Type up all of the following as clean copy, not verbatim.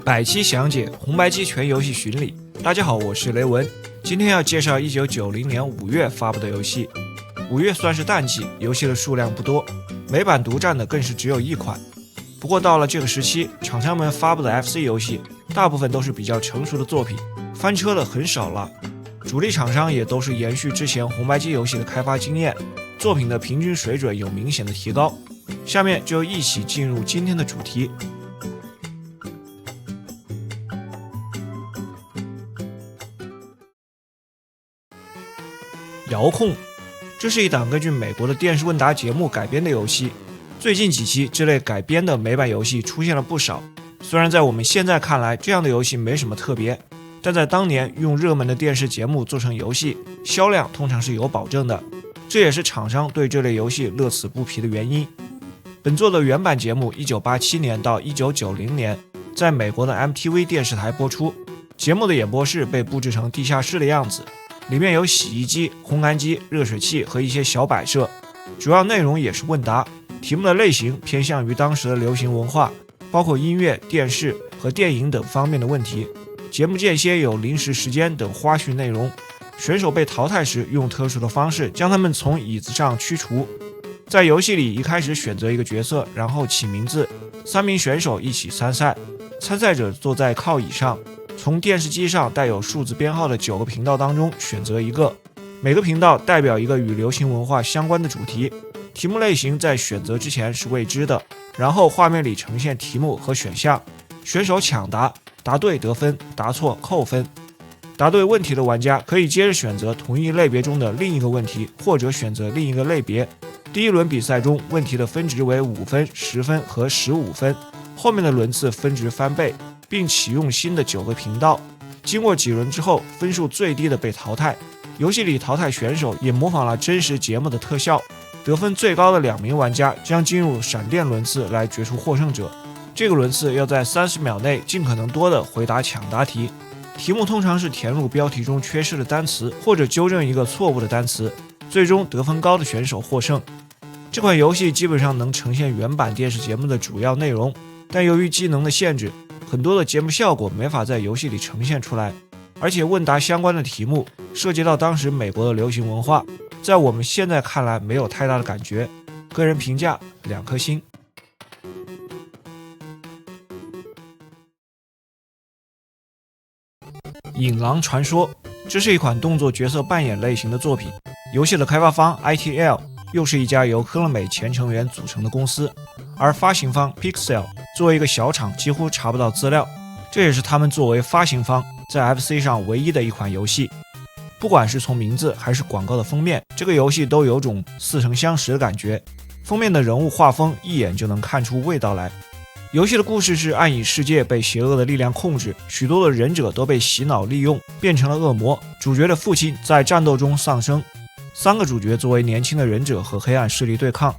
百期详解红白机全游戏巡礼。大家好，我是雷文，今天要介绍1990年5月发布的游戏。5月算是淡季，游戏的数量不多，美版独占的更是只有1款。不过到了这个时期，厂商们发布的 FC 游戏大部分都是比较成熟的作品，翻车的很少了。主力厂商也都是延续之前红白机游戏的开发经验，作品的平均水准有明显的提高。下面就一起进入今天的主题。遥控，这是一档根据美国的电视问答节目改编的游戏。最近几期这类改编的美版游戏出现了不少，虽然在我们现在看来这样的游戏没什么特别，但在当年用热门的电视节目做成游戏，销量通常是有保证的，这也是厂商对这类游戏乐此不疲的原因。本作的原版节目1987年到1990年在美国的 MTV 电视台播出，节目的演播室被布置成地下室的样子，里面有洗衣机、烘干机、热水器和一些小摆设，主要内容也是问答，题目的类型偏向于当时的流行文化，包括音乐、电视和电影等方面的问题。节目间歇有临时时间等花絮内容，选手被淘汰时用特殊的方式将他们从椅子上驱除。在游戏里一开始选择一个角色，然后起名字，3名选手一起参赛，参赛者坐在靠椅上，从电视机上带有数字编号的9个频道当中选择一个，每个频道代表一个与流行文化相关的主题，题目类型在选择之前是未知的，然后画面里呈现题目和选项，选手抢答，答对得分，答错扣分。答对问题的玩家可以接着选择同一类别中的另一个问题，或者选择另一个类别。第一轮比赛中，问题的分值为5分、10分和15分，后面的轮次分值翻倍，并启用新的9个频道。经过几轮之后，分数最低的被淘汰。游戏里淘汰选手也模仿了真实节目的特效，得分最高的2名玩家将进入闪电轮次来决出获胜者。这个轮次要在30秒内尽可能多的回答抢答题，题目通常是填入标题中缺失的单词，或者纠正一个错误的单词，最终得分高的选手获胜。这款游戏基本上能呈现原版电视节目的主要内容，但由于机能的限制，很多的节目效果没法在游戏里呈现出来，而且问答相关的题目涉及到当时美国的流行文化，在我们现在看来没有太大的感觉。个人评价2颗星。引狼传说，这是一款动作角色扮演类型的作品，游戏的开发方 ITL 又是一家由科乐美前成员组成的公司，而发行方 Pixel 作为一个小厂几乎查不到资料，这也是他们作为发行方在 FC 上唯一的一款游戏。不管是从名字还是广告的封面，这个游戏都有种似曾相识的感觉，封面的人物画风一眼就能看出味道来。游戏的故事是暗影世界被邪恶的力量控制，许多的忍者都被洗脑利用，变成了恶魔。主角的父亲在战斗中丧生，3个主角作为年轻的忍者和黑暗势力对抗。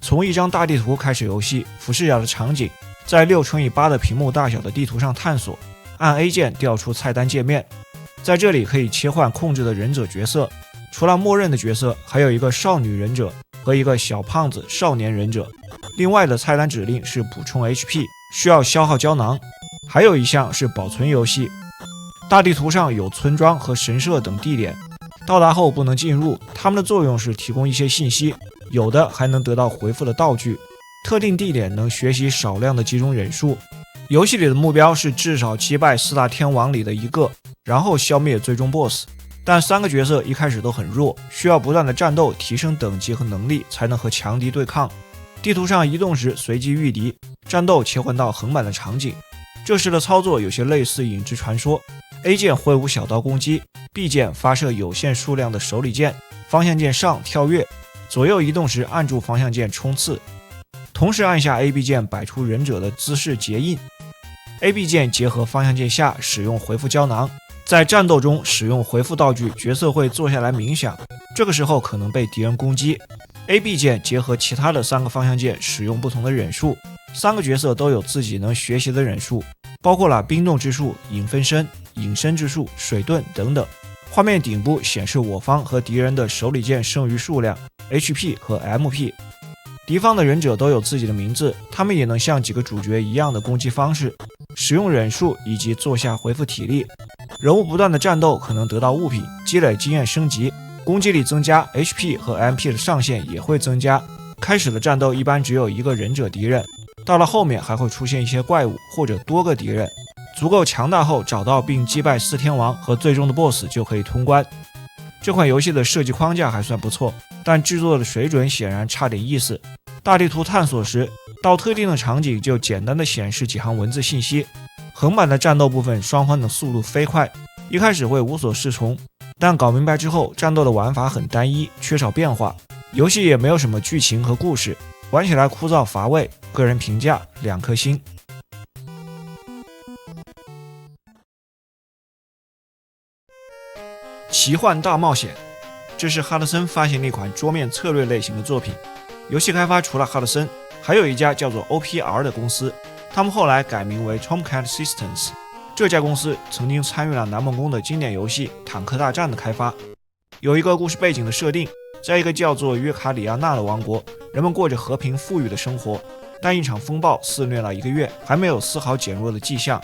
从一张大地图开始游戏，俯视角的场景，在6×8的屏幕大小的地图上探索，按 A 键调出菜单界面，在这里可以切换控制的忍者角色，除了默认的角色，还有一个少女忍者和一个小胖子少年忍者。另外的菜单指令是补充 HP， 需要消耗胶囊，还有一项是保存游戏。大地图上有村庄和神社等地点，到达后不能进入，它们的作用是提供一些信息，有的还能得到回复的道具。特定地点能学习少量的几种忍术。游戏里的目标是至少击败4大天王里的一个，然后消灭最终 BOSS。但3个角色一开始都很弱，需要不断的战斗提升等级和能力，才能和强敌对抗。地图上移动时随机遇敌，战斗切换到横版的场景。这时的操作有些类似影之传说， A 键挥舞小刀攻击， B 键发射有限数量的手里剑，方向键上跳跃，左右移动时按住方向键冲刺，同时按下 AB 键摆出忍者的姿势结印。 AB 键结合方向键下使用回复胶囊，在战斗中使用回复道具，角色会坐下来冥想，这个时候可能被敌人攻击。AB 键结合其他的3个方向键使用不同的忍术，3个角色都有自己能学习的忍术，包括了冰冻之术、影分身、隐身之术、水遁等等。画面顶部显示我方和敌人的手里剑剩余数量、HP 和 MP。敌方的忍者都有自己的名字，他们也能像几个主角一样的攻击方式。使用忍术以及坐下恢复体力。人物不断的战斗可能得到物品，积累经验升级，攻击力增加， HP 和 MP 的上限也会增加。开始的战斗一般只有一个忍者敌人，到了后面还会出现一些怪物或者多个敌人，足够强大后找到并击败4天王和最终的 BOSS 就可以通关。这款游戏的设计框架还算不错，但制作的水准显然差点意思。大地图探索时，到特定的场景就简单的显示几行文字信息。横版的战斗部分双方的速度飞快，一开始会无所适从，但搞明白之后，战斗的玩法很单一，缺少变化，游戏也没有什么剧情和故事，玩起来枯燥乏味。个人评价2颗星。奇幻大冒险，这是哈德森发行的一款桌面策略类型的作品。游戏开发除了哈德森，还有一家叫做 OPR 的公司，他们后来改名为 Tomcat Systems。这家公司曾经参与了南梦宫的经典游戏《坦克大战》的开发。有一个故事背景的设定，在一个叫做约卡里亚纳的王国，人们过着和平富裕的生活，但一场风暴肆虐了1个月，还没有丝毫减弱的迹象。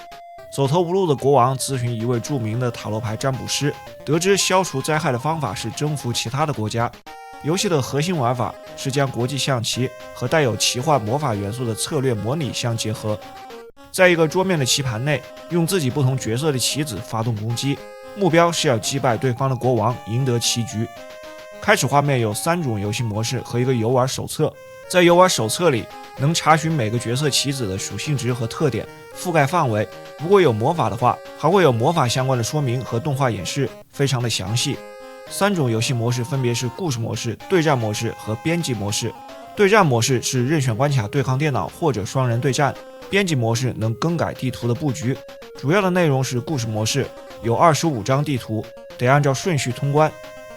走投无路的国王咨询一位著名的塔罗牌占卜师，得知消除灾害的方法是征服其他的国家。游戏的核心玩法是将国际象棋和带有奇幻魔法元素的策略模拟相结合，在一个桌面的棋盘内，用自己不同角色的棋子发动攻击，目标是要击败对方的国王，赢得棋局。开始画面有3种游戏模式和一个游玩手册，在游玩手册里能查询每个角色棋子的属性值和特点，覆盖范围。如果有魔法的话，还会有魔法相关的说明和动画演示，非常的详细。3种游戏模式分别是故事模式、对战模式和编辑模式。对战模式是任选关卡对抗电脑或者双人对战，编辑模式能更改地图的布局。主要的内容是故事模式，有25张地图，得按照顺序通关。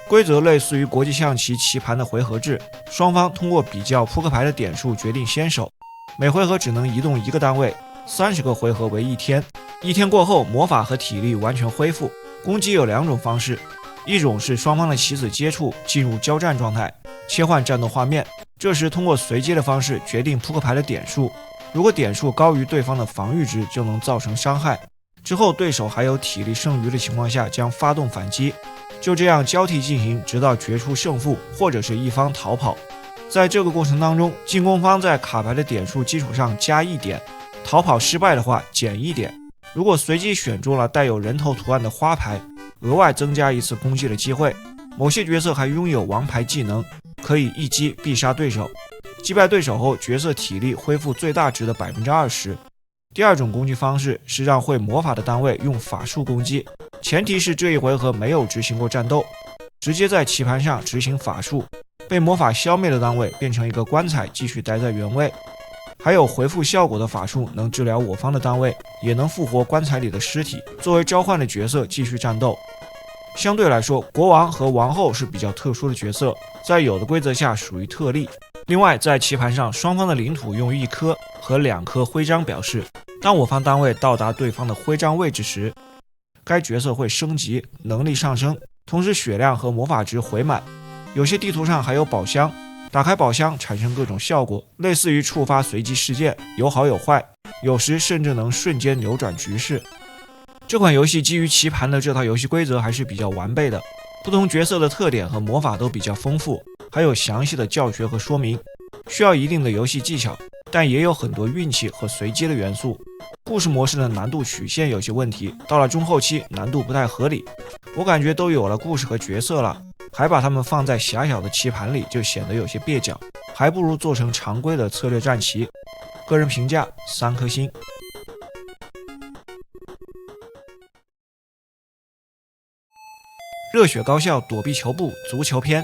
规则类似于国际象棋棋盘的回合制，双方通过比较扑克牌的点数决定先手，每回合只能移动1个单位，30个回合为1天。1天过后，魔法和体力完全恢复。攻击有2种方式，一种是双方的棋子接触进入交战状态，切换战斗画面，这时通过随机的方式决定扑克牌的点数，如果点数高于对方的防御值，就能造成伤害。之后对手还有体力剩余的情况下将发动反击，就这样交替进行，直到决出胜负，或者是一方逃跑。在这个过程当中，进攻方在卡牌的点数基础上加1点，逃跑失败的话减1点。如果随机选中了带有人头图案的花牌，额外增加1次攻击的机会。某些角色还拥有王牌技能，可以一击必杀对手。击败对手后，角色体力恢复最大值的 20%。第2种攻击方式是让会魔法的单位用法术攻击，前提是这一回合没有执行过战斗，直接在棋盘上执行法术，被魔法消灭的单位变成一个棺材，继续待在原位。还有回复效果的法术能治疗我方的单位，也能复活棺材里的尸体，作为召唤的角色继续战斗。相对来说，国王和王后是比较特殊的角色，在有的规则下属于特例。另外，在棋盘上，双方的领土用1颗和2颗徽章表示。当我方单位到达对方的徽章位置时，该角色会升级，能力上升，同时血量和魔法值回满。有些地图上还有宝箱，打开宝箱产生各种效果，类似于触发随机事件，有好有坏，有时甚至能瞬间扭转局势。这款游戏基于棋盘的这套游戏规则还是比较完备的，不同角色的特点和魔法都比较丰富，还有详细的教学和说明，需要一定的游戏技巧，但也有很多运气和随机的元素。故事模式的难度曲线有些问题，到了中后期难度不太合理。我感觉都有了故事和角色了，还把它们放在狭小的棋盘里，就显得有些蹩脚，还不如做成常规的策略战棋。个人评价3颗星。热血高校躲避球部足球篇，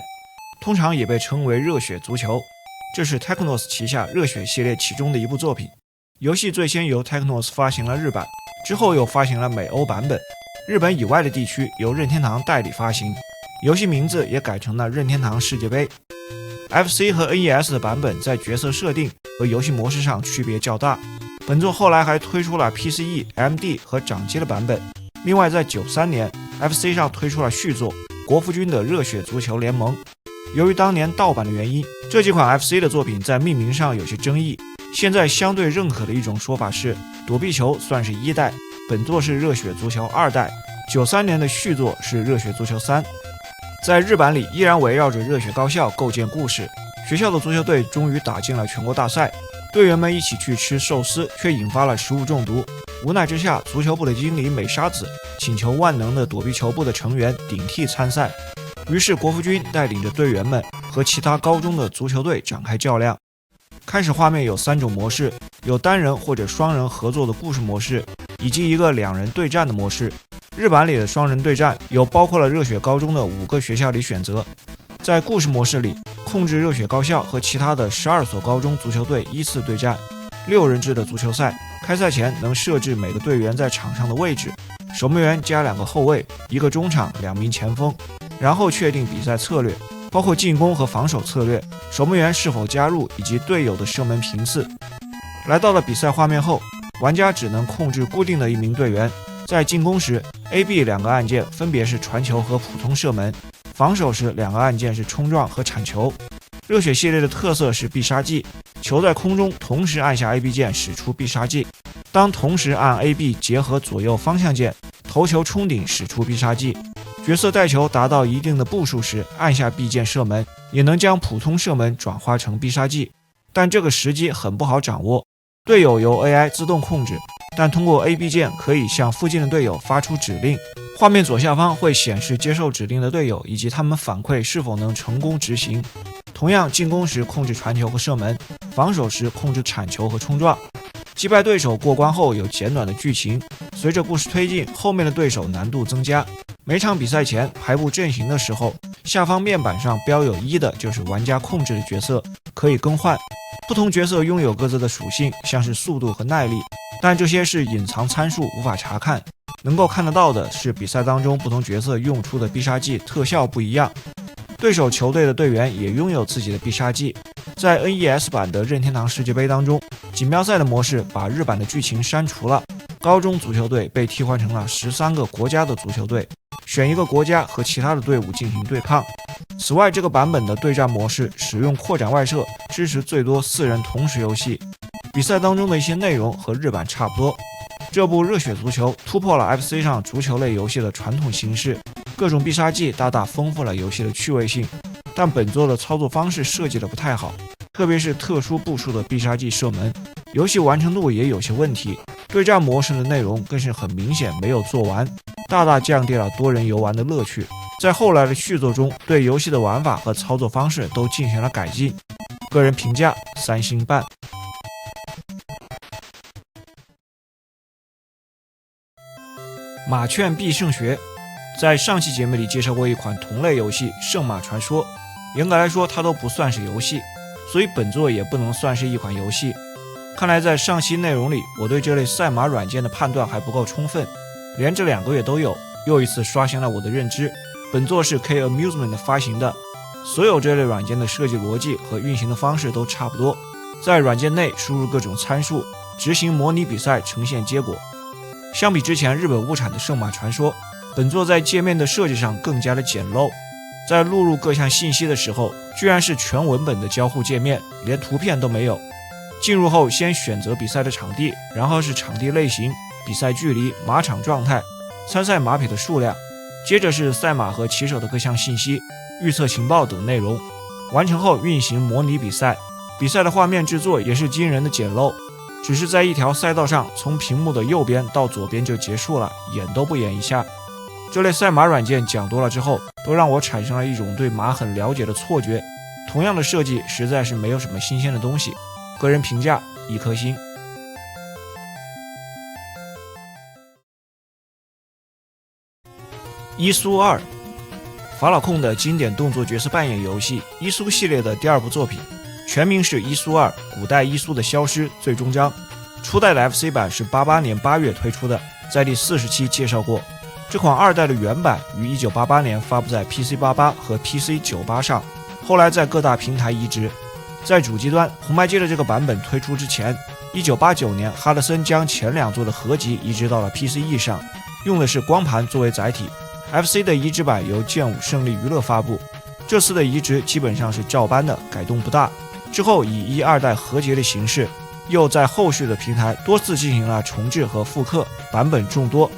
通常也被称为热血足球，这是 Technos 旗下热血系列其中的一部作品。游戏最先由 Technos 发行了日版，之后又发行了美欧版本，日本以外的地区由任天堂代理发行，游戏名字也改成了任天堂世界杯。FC 和 NES 的版本在角色设定和游戏模式上区别较大，本作后来还推出了 PCE、MD 和掌机的版本。另外在93年 FC 上推出了续作国服军的热血足球联盟。由于当年盗版的原因，这几款 FC 的作品在命名上有些争议，现在相对认可的一种说法是，躲避球算是1代，本作是热血足球2代，93年的续作是热血足球3。在日版里依然围绕着热血高校构建故事，学校的足球队终于打进了全国大赛，队员们一起去吃寿司，却引发了食物中毒。无奈之下，足球部的经理美沙子请求万能的躲避球部的成员顶替参赛，于是国服君带领着队员们和其他高中的足球队展开较量。开始画面有3种模式，有单人或者双人合作的故事模式，以及一个2人对战的模式。日版里的双人对战有包括了热血高中的5个学校里选择。在故事模式里，控制热血高校和其他的12所高中足球队依次对战。6人制的足球赛，开赛前能设置每个队员在场上的位置，守门员加2个后卫，1个中场，2名前锋，然后确定比赛策略，包括进攻和防守策略，守门员是否加入以及队友的射门频次。来到了比赛画面后，玩家只能控制固定的1名队员，在进攻时 A、B 2个按键分别是传球和普通射门，防守时2个按键是冲撞和铲球。热血系列的特色是必杀技，球在空中同时按下 A、B 键使出必杀技，当同时按 A、B 结合左右方向键，头球冲顶使出必杀技。角色带球达到一定的步数时，按下 B 键射门，也能将普通射门转化成必杀技，但这个时机很不好掌握。队友由 AI 自动控制，但通过 A、B 键可以向附近的队友发出指令，画面左下方会显示接受指令的队友以及他们反馈是否能成功执行。同样，进攻时控制传球和射门，防守时控制铲球和冲撞。击败对手过关后有简短的剧情，随着故事推进，后面的对手难度增加。每场比赛前排布阵型的时候，下方面板上标有1的就是玩家控制的角色，可以更换。不同角色拥有各自的属性，像是速度和耐力，但这些是隐藏参数，无法查看。能够看得到的是比赛当中不同角色用出的必杀技特效不一样。对手球队的队员也拥有自己的必杀技。在 NES 版的任天堂世界杯当中，锦标赛的模式把日版的剧情删除了，高中足球队被替换成了13个国家的足球队，选一个国家和其他的队伍进行对抗。此外，这个版本的对战模式使用扩展外设，支持最多4人同时游戏。比赛当中的一些内容和日版差不多。这部热血足球突破了 FC 上足球类游戏的传统形式，各种必杀技大大丰富了游戏的趣味性，但本作的操作方式设计的不太好，特别是特殊步数的必杀技射门，游戏完成度也有些问题。对战模式的内容更是很明显没有做完，大大降低了多人游玩的乐趣。在后来的续作中，对游戏的玩法和操作方式都进行了改进。个人评价3星半。马劝必胜学，在上期节目里介绍过一款同类游戏《圣马传说》，严格来说它都不算是游戏，所以本作也不能算是一款游戏。看来在上期内容里，我对这类赛马软件的判断还不够充分，连着2个月都有，又一次刷新了我的认知。本作是 K Amusement 发行的，所有这类软件的设计逻辑和运行的方式都差不多，在软件内输入各种参数，执行模拟比赛，呈现结果。相比之前日本物产的圣马传说，本作在界面的设计上更加的简陋，在录入各项信息的时候，居然是全文本的交互界面，连图片都没有。进入后先选择比赛的场地，然后是场地类型、比赛距离、马场状态、参赛马匹的数量，接着是赛马和骑手的各项信息、预测情报等内容。完成后运行模拟比赛，比赛的画面制作也是惊人的简陋，只是在一条赛道上，从屏幕的右边到左边就结束了，演都不演一下。这类赛马软件讲多了之后，都让我产生了一种对马很了解的错觉。同样的设计，实在是没有什么新鲜的东西。个人评价1颗星。伊苏2，法老控的经典动作角色扮演游戏，伊苏系列的第2部作品，全名是伊苏2：古代伊苏的消失最终章。初代的 FC 版是88年8月推出的，在第40期介绍过。这款2代的原版于1988年发布在 PC88 和 PC98 上，后来在各大平台移植。在主机端，红白机的这个版本推出之前，1989年哈德森将前2作的合集移植到了 PCE 上，用的是光盘作为载体。FC 的移植版由剑舞胜利娱乐发布，这次的移植基本上是照搬的，改动不大。之后以1、2代合集的形式又在后续的平台多次进行了重制和复刻，版本众多。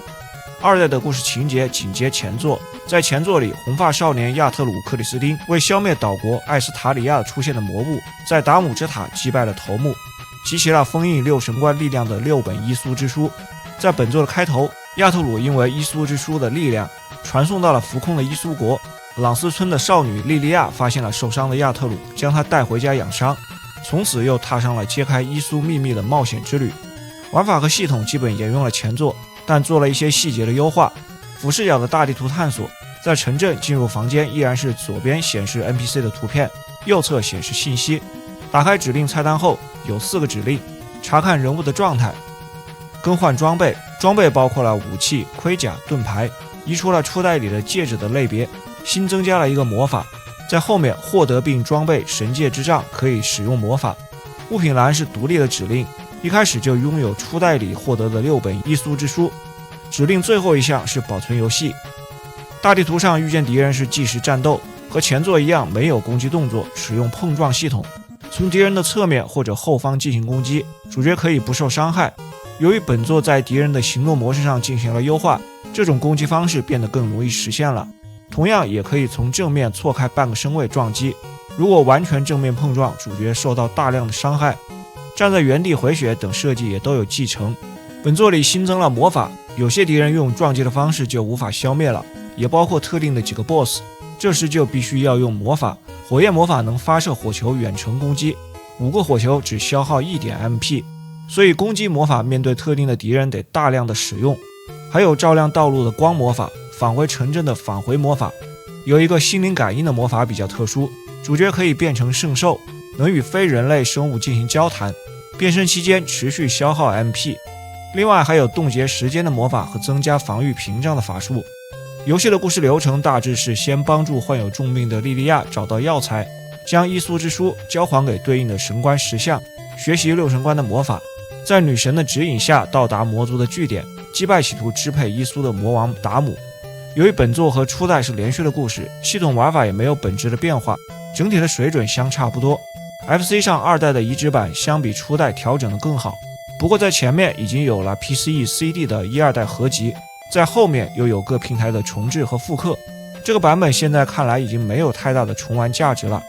二代的故事情节紧接前作，在前作里，红发少年亚特鲁克里斯汀为消灭岛国艾斯塔里亚出现的魔物，在达姆之塔击败了头目，集齐了封印六神官力量的6本伊苏之书。在本作的开头，亚特鲁因为伊苏之书的力量传送到了浮空的伊苏国，朗斯村的少女莉莉亚发现了受伤的亚特鲁，将他带回家养伤，从此又踏上了揭开伊苏秘密的冒险之旅。玩法和系统基本沿用了前作，但做了一些细节的优化。俯视角的大地图探索，在城镇进入房间依然是左边显示 NPC 的图片，右侧显示信息。打开指令菜单后有4个指令：查看人物的状态、更换装备，装备包括了武器、盔甲、盾牌，移除了初代里的戒指的类别，新增加了一个魔法，在后面获得并装备神界之杖可以使用魔法。物品栏是独立的指令，一开始就拥有初代里获得的6本伊苏之书。指令最后一项是保存游戏。大地图上遇见敌人是即时战斗，和前作一样没有攻击动作，使用碰撞系统，从敌人的侧面或者后方进行攻击，主角可以不受伤害。由于本作在敌人的行动模式上进行了优化，这种攻击方式变得更容易实现了。同样也可以从正面错开半个身位撞击，如果完全正面碰撞，主角受到大量的伤害。站在原地回血等设计也都有继承。本作里新增了魔法，有些敌人用撞击的方式就无法消灭了，也包括特定的几个 BOSS， 这时就必须要用魔法。火焰魔法能发射火球远程攻击，5个火球只消耗1点 MP， 所以攻击魔法面对特定的敌人得大量的使用。还有照亮道路的光魔法，返回城镇的返回魔法。有一个心灵感应的魔法比较特殊，主角可以变成圣兽，能与非人类生物进行交谈，变身期间持续消耗 MP。另外还有冻结时间的魔法和增加防御屏障的法术。游戏的故事流程大致是先帮助患有重病的莉莉亚找到药材，将伊苏之书交还给对应的神官石像，学习6神官的魔法，在女神的指引下到达魔族的据点，击败企图支配伊苏的魔王达姆。由于本作和初代是连续的故事，系统玩法也没有本质的变化，整体的水准相差不多。 FC 上2代的移植版相比初代调整得更好，不过在前面已经有了 PCE、CD 的1、2代合集，在后面又有各平台的重置和复刻，这个版本现在看来已经没有太大的重玩价值了。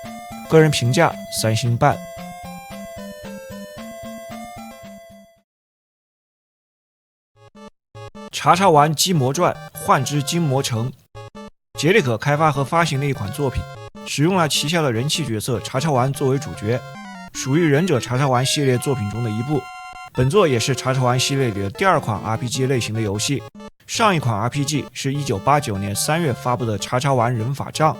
个人评价3星半。查查玩机魔传幻之金魔城，杰里可开发和发行的一款作品，使用了旗下的人气角色查查丸作为主角，属于忍者查查丸系列作品中的一部。本作也是查查丸系列里的第2款 RPG 类型的游戏。上一款 RPG 是1989年3月发布的查查丸人法杖，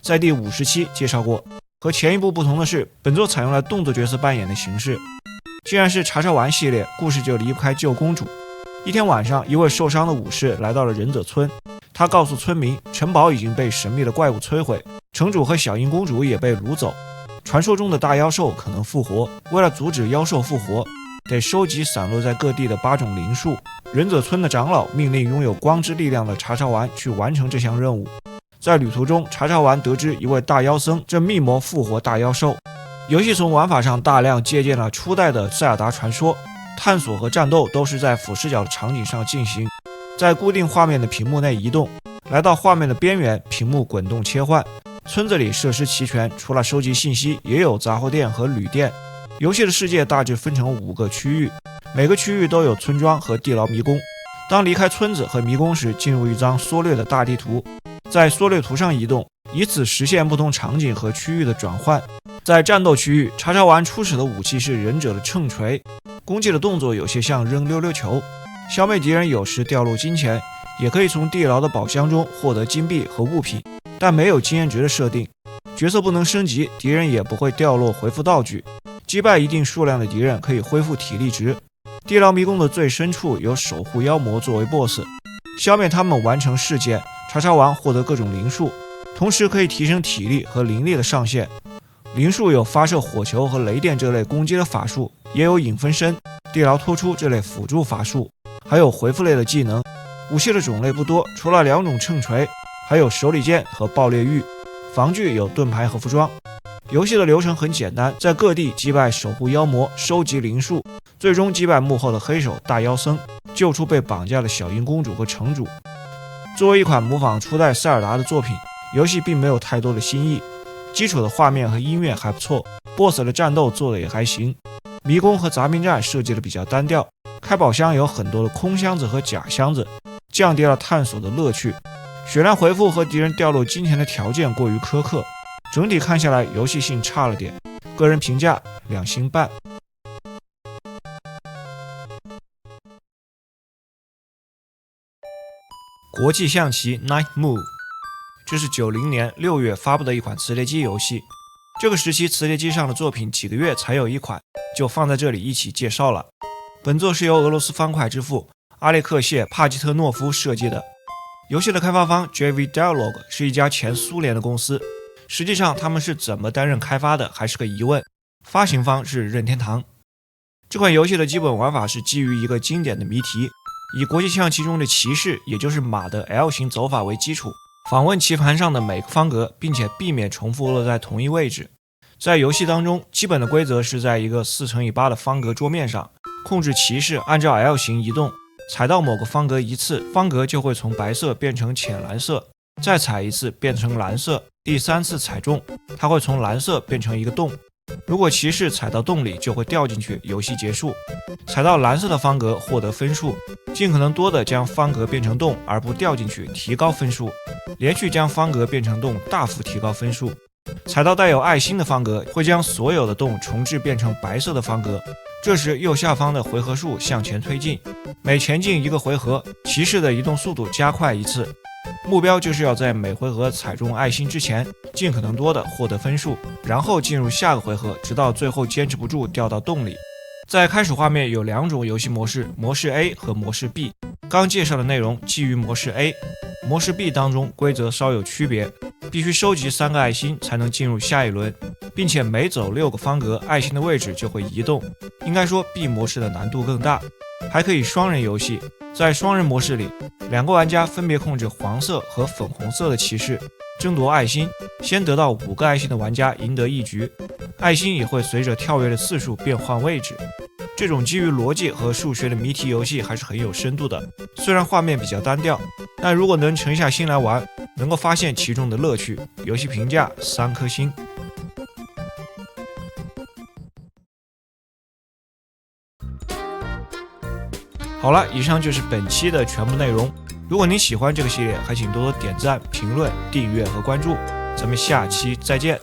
在第50期介绍过。和前一部不同的是，本作采用了动作角色扮演的形式。既然是查查丸系列，故事就离不开救公主。一天晚上，一位受伤的武士来到了忍者村，他告诉村民，城堡已经被神秘的怪物摧毁，城主和小樱公主也被掳走，传说中的大妖兽可能复活。为了阻止妖兽复活，得收集散落在各地的8种灵树。忍者村的长老命令拥有光之力量的查查丸去完成这项任务。在旅途中，查查丸得知一位大妖僧正密谋复活大妖兽。游戏从玩法上大量借鉴了初代的塞尔达传说，探索和战斗都是在俯视角的场景上进行，在固定画面的屏幕内移动，来到画面的边缘，屏幕滚动切换。村子里设施齐全，除了收集信息，也有杂货店和旅店。游戏的世界大致分成5个区域，每个区域都有村庄和地牢迷宫。当离开村子和迷宫时，进入一张缩略的大地图，在缩略图上移动，以此实现不同场景和区域的转换。在战斗区域，查查丸初始的武器是忍者的秤锤，攻击的动作有些像扔溜溜球。消灭敌人有时掉落金钱，也可以从地牢的宝箱中获得金币和物品，但没有经验值的设定。角色不能升级，敌人也不会掉落回复道具。击败一定数量的敌人可以恢复体力值。地牢迷宫的最深处有守护妖魔作为 BOSS， 消灭他们完成事件，查查丸获得各种灵术，同时可以提升体力和灵力的上限。灵术有发射火球和雷电这类攻击的法术，也有影分身、地牢拖出这类辅助法术，还有回复类的技能。武器的种类不多，除了2种秤锤，还有手里剑和爆裂玉。防具有盾牌和服装。游戏的流程很简单，在各地击败守护妖魔，收集灵树，最终击败幕后的黑手大妖僧，救出被绑架的小樱公主和城主。作为一款模仿初代塞尔达的作品，游戏并没有太多的新意，基础的画面和音乐还不错， BOSS 的战斗做的也还行，迷宫和杂兵战设计的比较单调，开宝箱有很多的空箱子和假箱子，降低了探索的乐趣。血量回复和敌人掉落金钱的条件过于苛刻，整体看下来游戏性差了点，个人评价2星半。国际象棋 Night Move， 这是90年6月发布的一款磁碟机游戏。这个时期磁碟机上的作品几个月才有一款，就放在这里一起介绍了。本作是由俄罗斯方块之父阿列克谢·帕基特诺夫设计的。游戏的开发方 JV Dialog 是一家前苏联的公司，实际上他们是怎么担任开发的还是个疑问。发行方是任天堂。这款游戏的基本玩法是基于一个经典的谜题，以国际象棋中的骑士，也就是马的 L 型走法为基础，访问棋盘上的每个方格，并且避免重复落在同一位置。在游戏当中，基本的规则是在一个4×8的方格桌面上，控制骑士按照 L 型移动，踩到某个方格一次，方格就会从白色变成浅蓝色，再踩一次变成蓝色，第3次踩中，它会从蓝色变成一个洞。如果骑士踩到洞里，就会掉进去，游戏结束。踩到蓝色的方格获得分数，尽可能多的将方格变成洞而不掉进去，提高分数。连续将方格变成洞，大幅提高分数。踩到带有爱心的方格，会将所有的洞重置变成白色的方格，这时右下方的回合数向前推进，每前进一个回合，骑士的移动速度加快一次。目标就是要在每回合踩中爱心之前，尽可能多的获得分数，然后进入下个回合，直到最后坚持不住掉到洞里。在开始画面有2种游戏模式，模式 A 和模式 B。刚介绍的内容基于模式 A， 模式 B 当中规则稍有区别，必须收集3个爱心才能进入下一轮，并且每走6个方格，爱心的位置就会移动。应该说 B 模式的难度更大，还可以双人游戏。在双人模式里，2个玩家分别控制黄色和粉红色的骑士，争夺爱心，先得到5个爱心的玩家赢得一局，爱心也会随着跳跃的次数变换位置。这种基于逻辑和数学的谜题游戏还是很有深度的，虽然画面比较单调，但如果能沉下心来玩，能够发现其中的乐趣。游戏评价3颗星。好了，以上就是本期的全部内容。如果您喜欢这个系列，还请多多点赞、评论、订阅和关注。咱们下期再见。